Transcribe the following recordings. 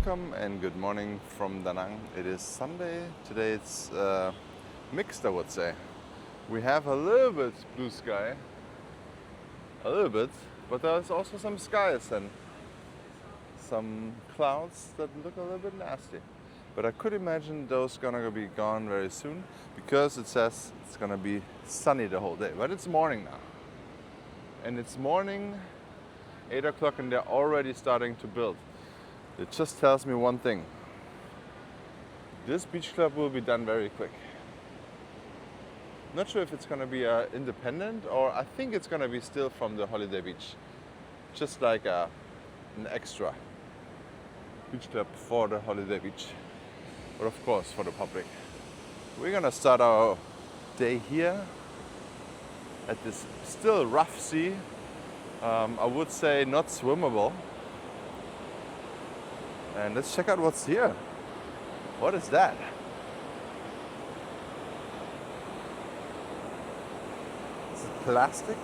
Welcome and good morning from Da Nang. It is Sunday. Today it's mixed, I would say. We have a little bit blue sky, a little bit, but there's also some skies and some clouds that look a little bit nasty. But I could imagine those gonna be gone very soon because it says it's gonna be sunny the whole day. But it's morning now. And it's morning, 8 o'clock, and they're already starting to build. It just tells me one thing. This beach club will be done very quick. Not sure if it's going to be independent, or I think it's going to be still from the holiday beach. Just like an extra beach club for the holiday beach. But of course for the public. We're going to start our day here at this still rough sea. I would say not swimmable. And let's check out what's here. What is that? Is it plastic?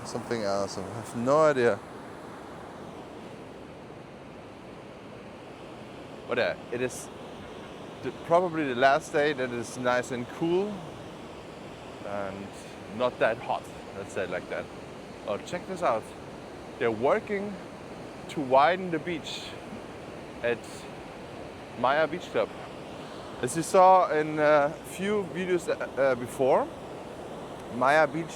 Or something else? I have no idea. But yeah, it is probably the last day that is nice and cool and not that hot, let's say it like that. Oh, check this out. They're working to widen the beach at Maya Beach Club. As you saw in a few videos before, Maya Beach,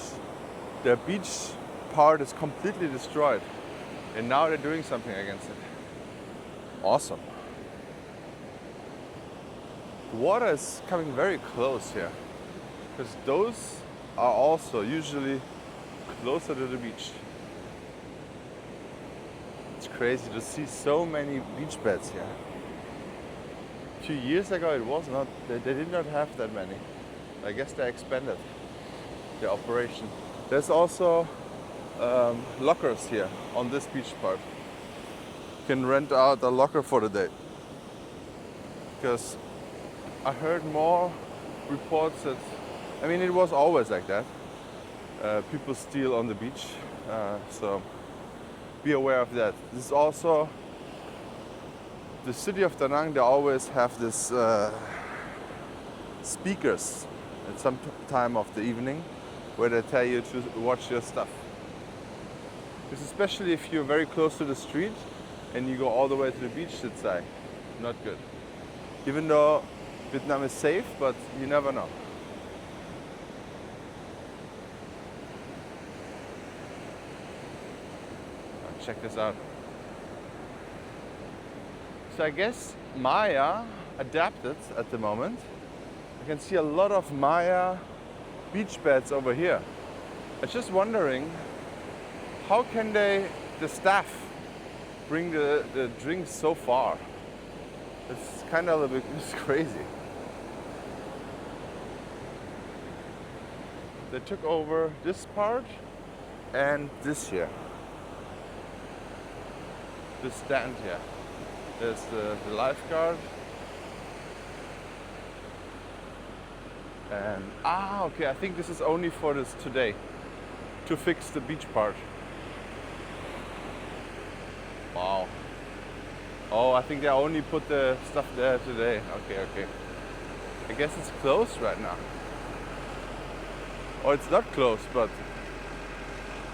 the beach part is completely destroyed. And now they're doing something against it. Awesome. The water is coming very close here, because those are also usually closer to the beach. It's crazy to see so many beach beds here. A few years ago it was not, they did not have that many. I guess they expanded the operation. There's also lockers here on this beach part. You can rent out a locker for the day. Because I heard more reports that, I mean, it was always like that. People steal on the beach, so be aware of that. This is also the city of Da Nang. They always have this speakers at some time of the evening where they tell you to watch your stuff. Because especially if you're very close to the street and you go all the way to the beach, it's like not good. Even though Vietnam is safe, but you never know. Check this out. So I guess Maya adapted at the moment. I can see a lot of Maya beach beds over here. I was just wondering, how can the staff bring the drinks so far? It's kind of a little bit crazy. They took over this part and this here. This stand here. There's the lifeguard. And okay, I think this is only for this today, to fix the beach part. Wow. Oh, I think they only put the stuff there today. Okay. I guess it's closed right now. Or it's not closed, but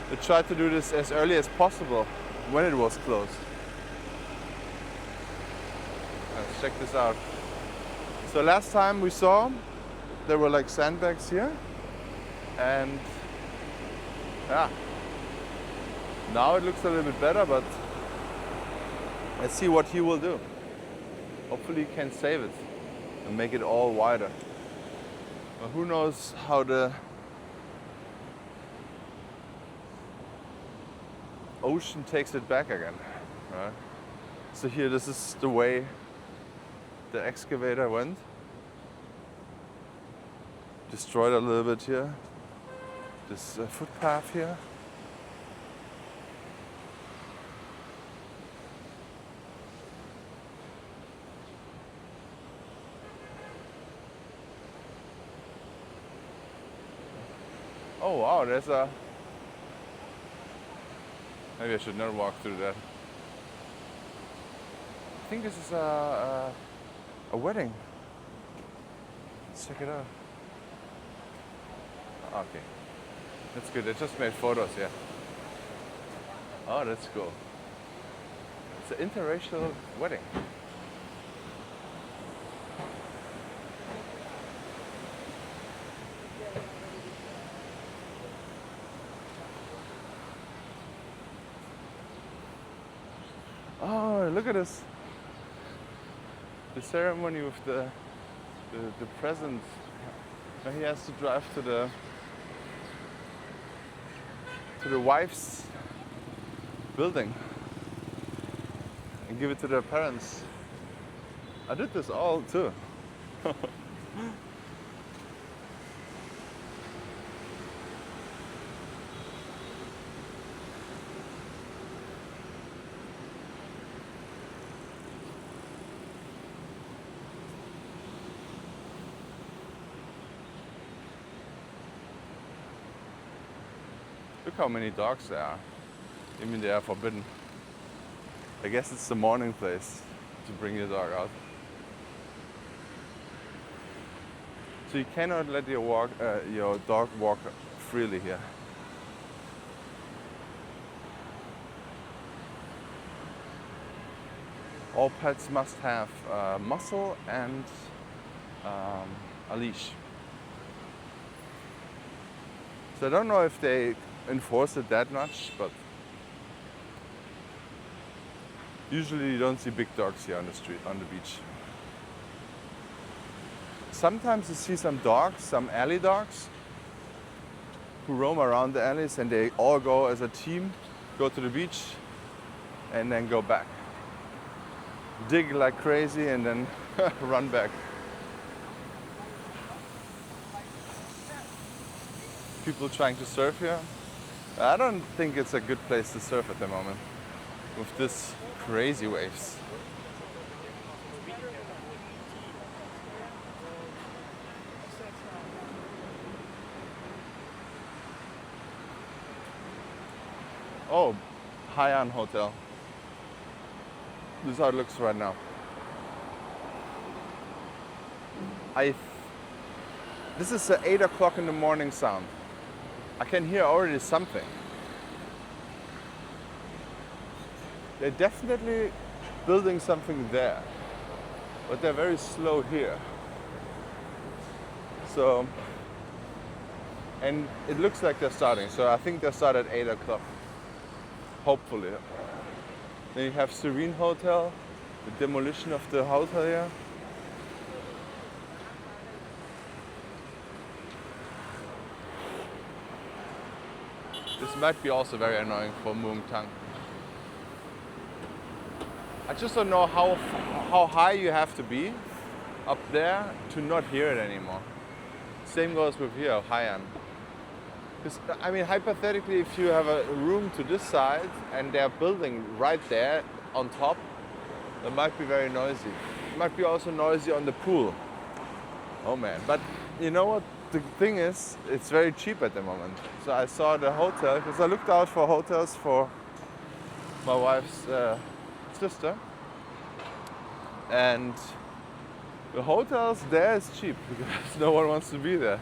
they tried to do this as early as possible when it was closed. Let's check this out. So last time we saw, there were like sandbags here, and yeah, now it looks a little bit better, but let's see what he will do. Hopefully he can save it and make it all wider. But who knows how the ocean takes it back again, right? So here, this is the way the excavator went. Destroyed a little bit here. This footpath here. Oh wow, there's a... Maybe I should not walk through that. think this is a wedding. Let's check it out. Okay, that's good. I just made photos, yeah. Oh, that's cool. It's an interracial wedding. Oh, look at this. The ceremony with the present. Now he has to drive to the wife's building and give it to their parents. I did this all too. Look how many dogs there are. I mean, they are forbidden. I guess it's the morning place to bring your dog out. So you cannot let your dog walk freely here. All pets must have a muzzle and a leash. So I don't know if they enforce it that much, but usually you don't see big dogs here on the street, on the beach. Sometimes you see some dogs, some alley dogs, who roam around the alleys, and they all go as a team, go to the beach and then go back. Dig like crazy and then run back. People trying to surf here. I don't think it's a good place to surf at the moment with this crazy waves. Oh, Hainan Hotel. This is how it looks right now. This is an 8 o'clock in the morning sound. I can hear already something. They're definitely building something there, but they're very slow here. So, and it looks like they're starting. So I think they start at 8 o'clock, hopefully. Then you have Serene Hotel, the demolition of the hotel here. This might be also very annoying for Muang Thang. I just don't know how high you have to be up there to not hear it anymore. Same goes with here, Hainan. Because, I mean, hypothetically, if you have a room to this side and they're building right there on top, it might be very noisy. It might be also noisy on the pool. Oh man, but you know what? The thing is, it's very cheap at the moment. So I saw the hotel, because I looked out for hotels for my wife's sister. And the hotels there is cheap because no one wants to be there.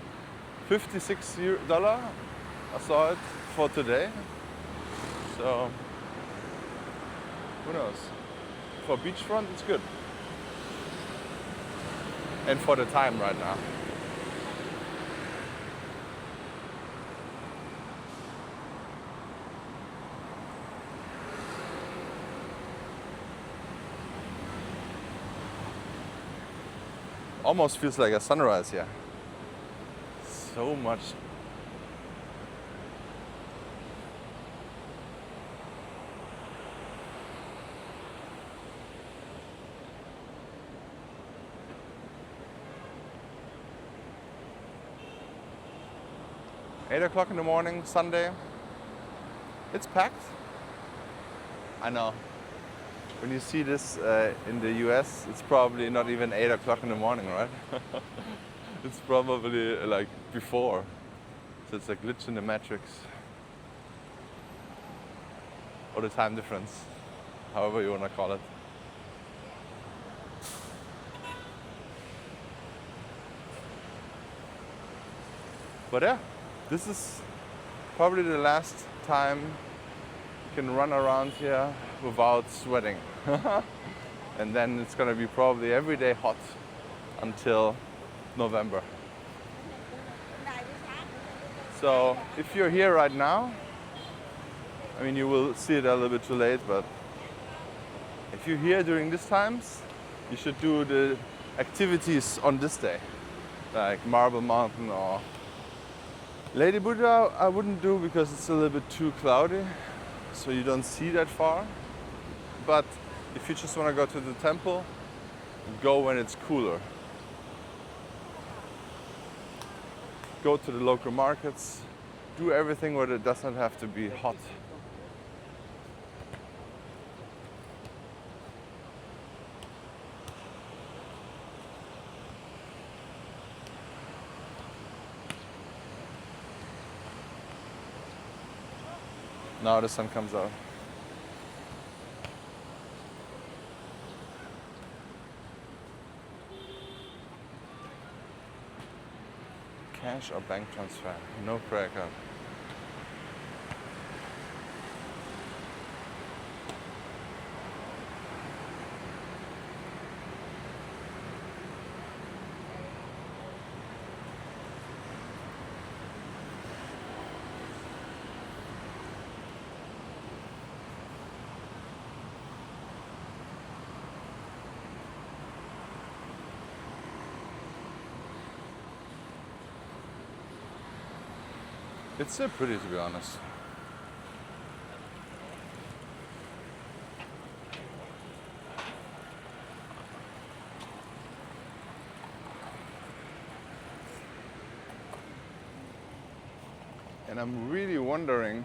$56, I saw it for today. So, who knows? For beachfront, it's good. And for the time right now. Almost feels like a sunrise here. So much. Eight o'clock in the morning, Sunday. It's packed. I know. When you see this in the US, it's probably not even 8 o'clock in the morning, right? It's probably like before. So it's a glitch in the matrix. Or the time difference, however you want to call it. But yeah, this is probably the last time you can run around here without sweating. And then it's gonna be probably every day hot until November. So if you're here right now, I mean, you will see it a little bit too late, but if you're here during these times, you should do the activities on this day, like Marble Mountain or Lady Buddha. I wouldn't do because it's a little bit too cloudy, so you don't see that far. But if you just want to go to the temple, go when it's cooler. Go to the local markets, do everything where it doesn't have to be hot. Now the sun comes out. Cash or bank transfer? No credit card. It's so pretty, to be honest. And I'm really wondering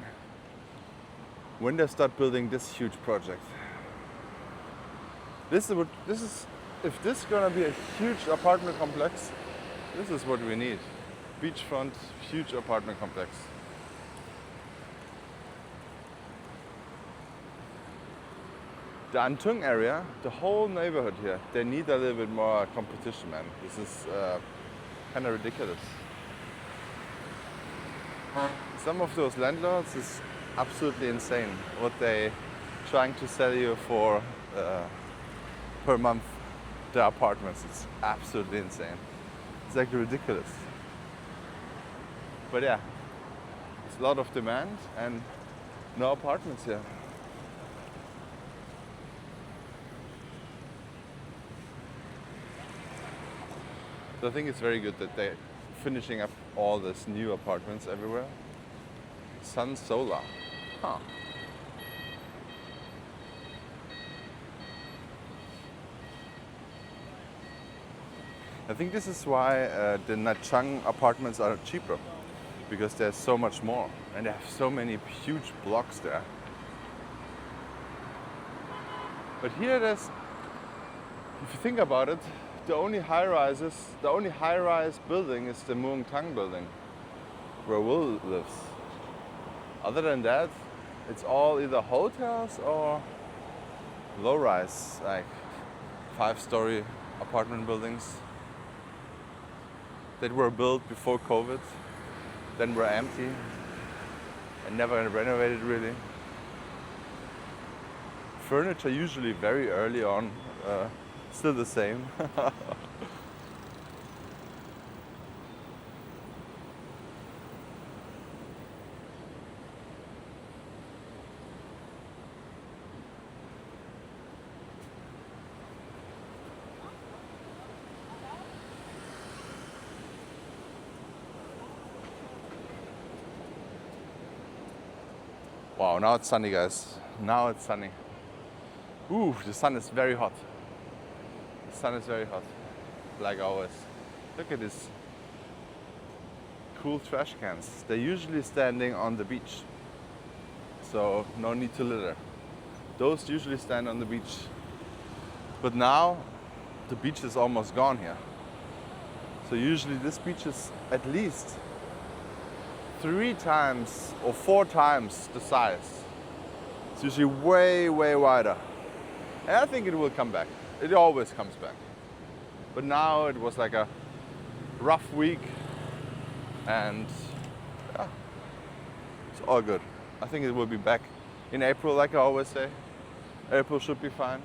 when they start building this huge project. If this is gonna be a huge apartment complex, this is what we need. Beachfront, huge apartment complex. The Antung area, the whole neighborhood here, they need a little bit more competition, man. This is kind of ridiculous. Some of those landlords is absolutely insane what they trying to sell you for per month. The apartments, it's absolutely insane. It's like ridiculous. But yeah, it's a lot of demand and no apartments here. So I think it's very good that they're finishing up all these new apartments everywhere. Sun Solar. Huh. I think this is why the Nha Trang apartments are cheaper. Because there's so much more and they have so many huge blocks there. But here there's, if you think about it, the only high-rise building is the Muang Thang building where Will lives. Other than that, it's all either hotels or low-rise, like 5-story apartment buildings that were built before COVID. Then were empty and never renovated really. Furniture usually very early on, still the same. Wow, now it's sunny, guys. Now it's sunny. Ooh, the sun is very hot. The sun is very hot, like always. Look at this cool trash cans. They're usually standing on the beach, so no need to litter. Those usually stand on the beach. But now, the beach is almost gone here. So usually this beach is at least 3 times or 4 times the size. It's usually way, way wider. And I think it will come back. It always comes back. But now it was like a rough week and yeah, it's all good. I think it will be back in April, like I always say. April should be fine.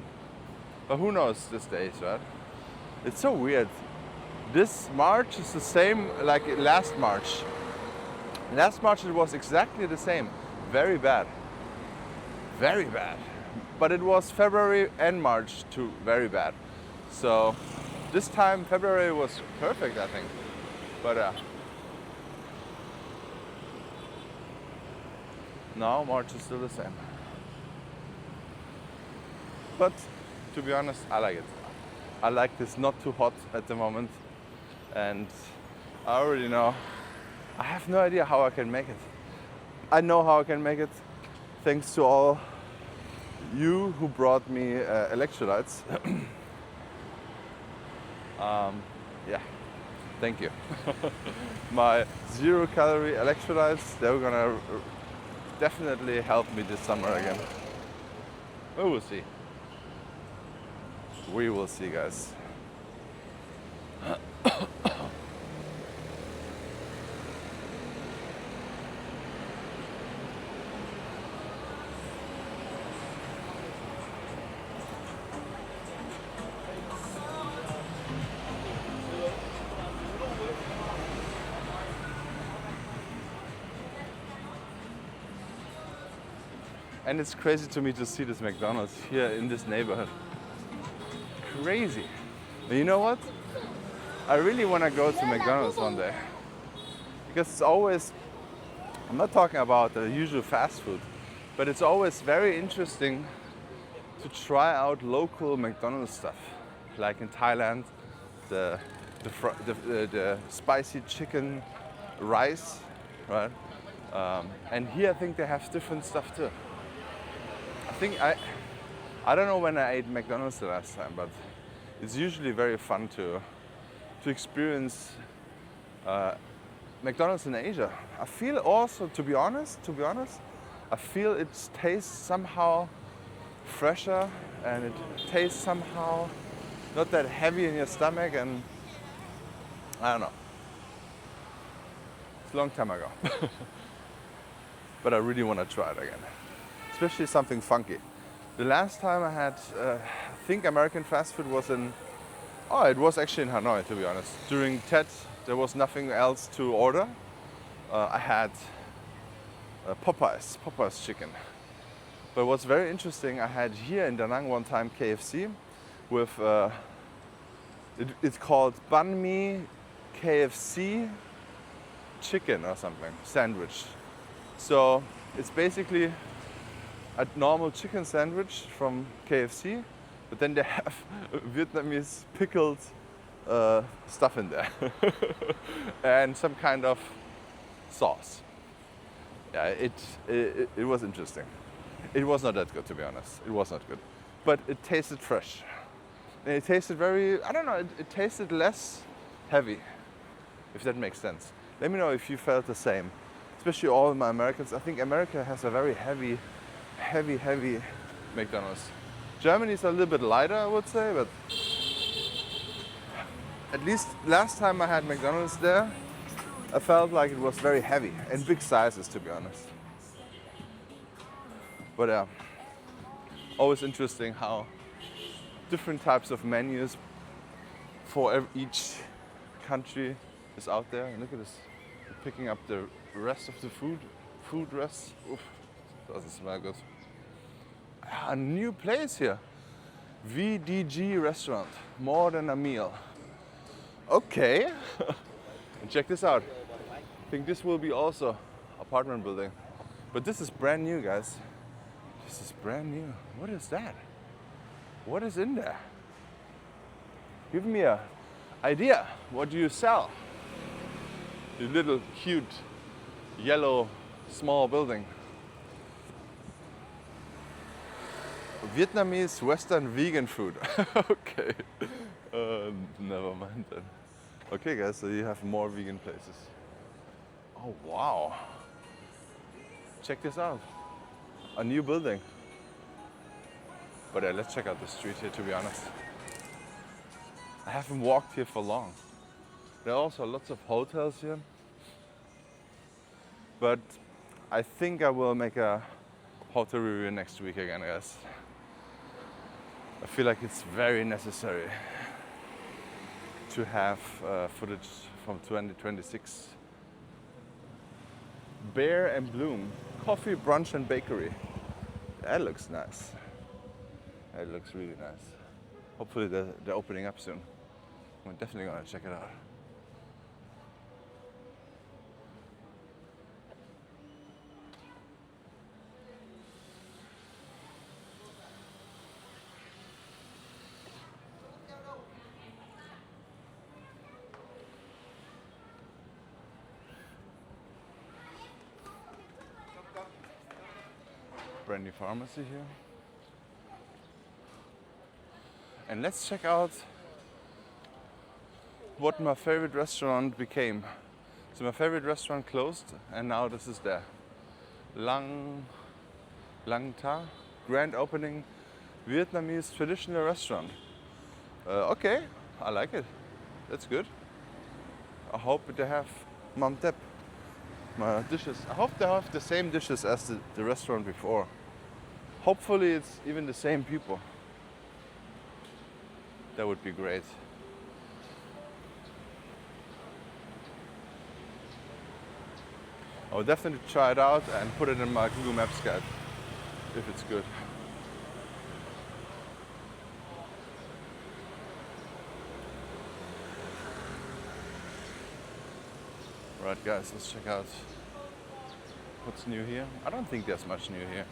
But who knows these days, right? It's so weird. This March is the same like last March. Last March it was exactly the same. Very bad. Very bad. But it was February and March too very bad. So this time February was perfect, I think. But now March is still the same. But to be honest, I like it. I like this not too hot at the moment. And I already know, I have no idea how I can make it. I know how I can make it, thanks to all you who brought me electrolytes. Yeah, thank you. My 0-calorie electrolytes, they're gonna definitely help me this summer again. We will see. We will see, guys. And it's crazy to me to see this McDonald's here in this neighborhood. Crazy. But you know what? I really want to go to McDonald's one day. Because it's always, I'm not talking about the usual fast food, but it's always very interesting to try out local McDonald's stuff. Like in Thailand, the spicy chicken rice, right? And here I think they have different stuff too. I don't know when I ate McDonald's the last time, but it's usually very fun to experience McDonald's in Asia. I feel also, to be honest, I feel it tastes somehow fresher and it tastes somehow not that heavy in your stomach, and I don't know. It's a long time ago. But I really want to try it again. Especially something funky. The last time I had, I think American fast food was it was actually in Hanoi, to be honest. During Tet, there was nothing else to order. I had Popeyes chicken. But what's very interesting, I had here in Da Nang one time KFC with, it's called Banh Mi KFC chicken or something, sandwich. So it's basically a normal chicken sandwich from KFC, but then they have Vietnamese pickled stuff in there and some kind of sauce. Yeah, it was interesting. It was not that good, to be honest. It was not good, but it tasted fresh. And it tasted very, I don't know, it tasted less heavy, if that makes sense. Let me know if you felt the same, especially all my Americans. I think America has a very heavy McDonald's. Germany is a little bit lighter, I would say, but at least last time I had McDonald's there, I felt like it was very heavy and big sizes, to be honest. But yeah, always interesting how different types of menus for each country is out there. And look at this, picking up the rest of the food rest. Oof. Doesn't smell good. A new place here. VDG restaurant. More than a meal. Okay. And check this out. I think this will be also apartment building. But this is brand new, guys. This is brand new. What is that? What is in there? Give me an idea. What do you sell? The little cute yellow small building. Vietnamese Western vegan food. Okay. Never mind then. Okay guys, so you have more vegan places. Oh wow. Check this out. A new building. But let's check out the street here, to be honest. I haven't walked here for long. There are also lots of hotels here. But I think I will make a hotel review next week again, guys. I feel like it's very necessary to have footage from 2026. Bear and Bloom, coffee, brunch and bakery. That looks nice. That looks really nice. Hopefully they're opening up soon. I'm definitely gonna check it out. Brand new pharmacy here. And let's check out what my favorite restaurant became. So my favorite restaurant closed and now this is there. Lang Ta, grand opening Vietnamese traditional restaurant. Okay, I like it. That's good. I hope they have Mam Tep. My dishes. I hope they have the same dishes as the restaurant before. Hopefully it's even the same people. That would be great. I'll definitely try it out and put it in my Google Maps guide if it's good. Right guys, let's check out what's new here. I don't think there's much new here.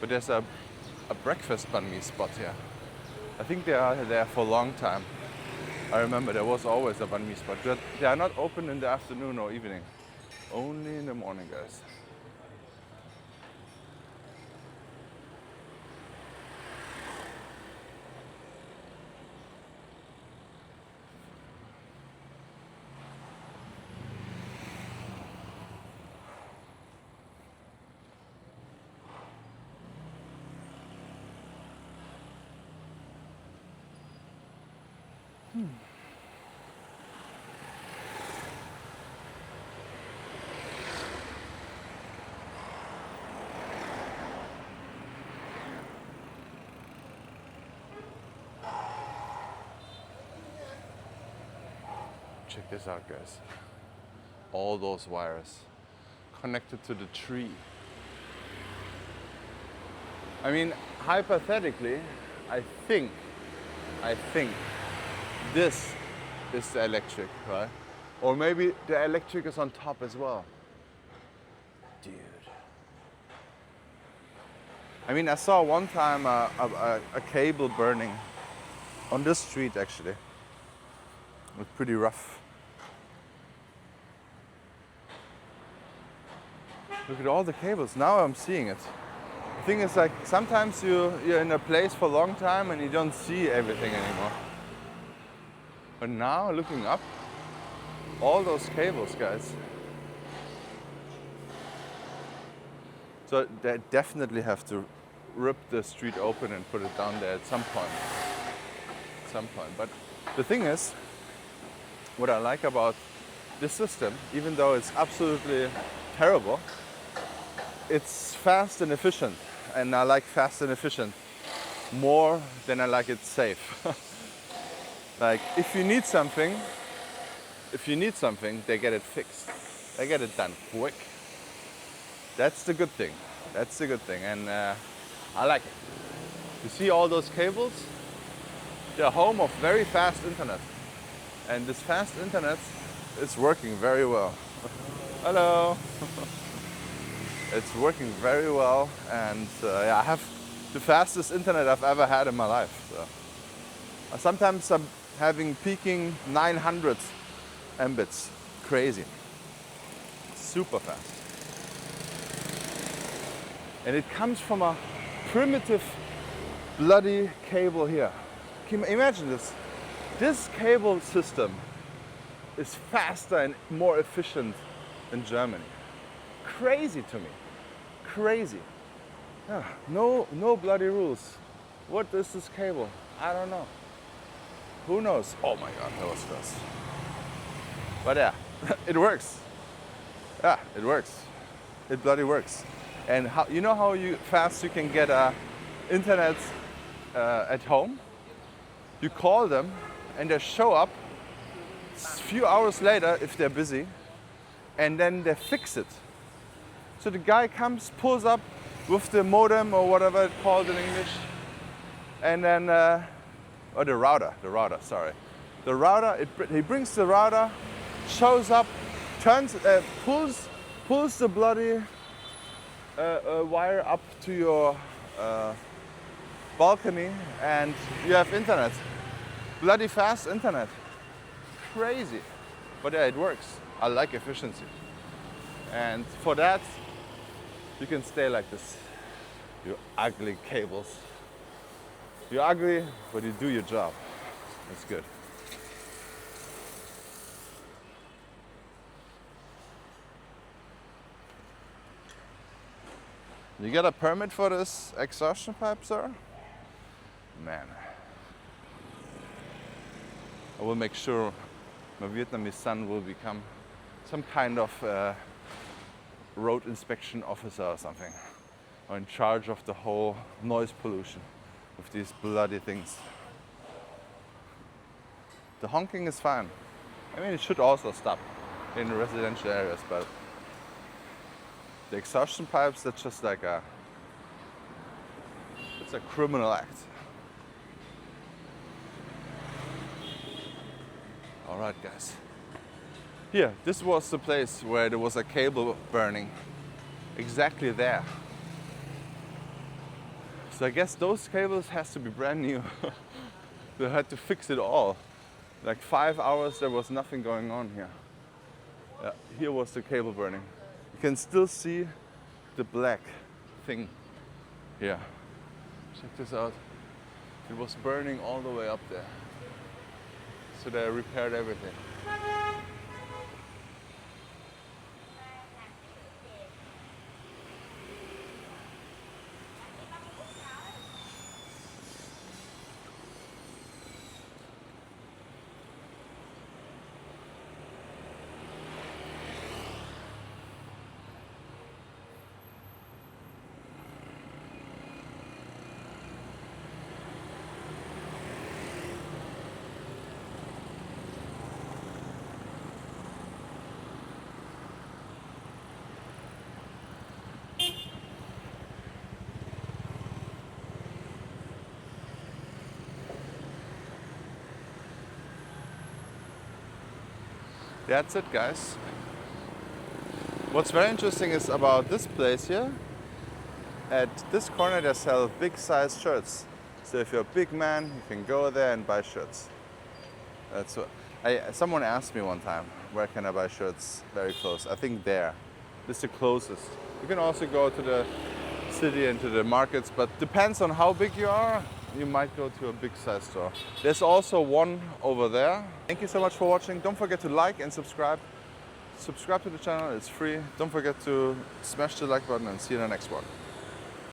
But there's a breakfast banh mi spot here. I think they are there for a long time. I remember there was always a banh mi spot. But they are not open in the afternoon or evening. Only in the morning, guys. Check this out, guys. All those wires connected to the tree. I mean, hypothetically, I think this is the electric, right? Or maybe the electric is on top as well. Dude. I mean, I saw one time a cable burning on this street, actually. It was pretty rough. Look at all the cables. Now I'm seeing it. The thing is, like, sometimes you're in a place for a long time and you don't see everything anymore. But now, looking up, all those cables, guys. So they definitely have to rip the street open and put it down there at some point. But the thing is, what I like about this system, even though it's absolutely terrible, it's fast and efficient. And I like fast and efficient more than I like it safe. Like, if you need something, they get it fixed. They get it done quick. That's the good thing. And I like it. You see all those cables? They're home of very fast internet. And this fast internet is working very well. Hello. It's working very well, and yeah, I have the fastest internet I've ever had in my life. So. Sometimes I'm having peaking 900 Mbits. Crazy. Super fast. And it comes from a primitive bloody cable here. Can you imagine this? This cable system is faster and more efficient than Germany. Crazy to me. Crazy. Yeah, no bloody rules. What is this cable? I don't know. Who knows? Oh my god, that was fast. But yeah, it works. Yeah, it works. it bloody works. And how, you know how fast you can get internet at home? You call them and they show up a few hours later if they're busy, and then they fix it. So the guy comes, pulls up with the modem or whatever it's called in English, and then, or the router, sorry. The router, he brings the router, shows up, pulls the bloody wire up to your balcony, and you have internet. Bloody fast internet. Crazy. But yeah, it works. I like efficiency. And for that, you can stay like this. You ugly cables. You're ugly, but you do your job. That's good. You got a permit for this exhaustion pipe, sir? Man. I will make sure my Vietnamese son will become some kind of road inspection officer or something, or in charge of the whole noise pollution with these bloody things. The honking is fine. I mean, it should also stop in residential areas, but the exhaustion pipes, that's just like it's a criminal act. All right, guys. Here, this was the place where there was a cable burning. Exactly there. So I guess those cables has to be brand new. They had to fix it all. Like 5 hours, there was nothing going on here. Here was the cable burning. You can still see the black thing here. Check this out. It was burning all the way up there. So they repaired everything. That's it, guys. What's very interesting is about this place here. At this corner they sell big size shirts. So if you're a big man, you can go there and buy shirts. That's what someone asked me one time, where can I buy shirts very close? I think there. This is the closest. You can also go to the city and to the markets, but depends on how big you are. You might go to a big size store. There's also one over there. Thank you so much for watching. Don't forget to like and subscribe. Subscribe to the channel, it's free. Don't forget to smash the like button and see you in the next one.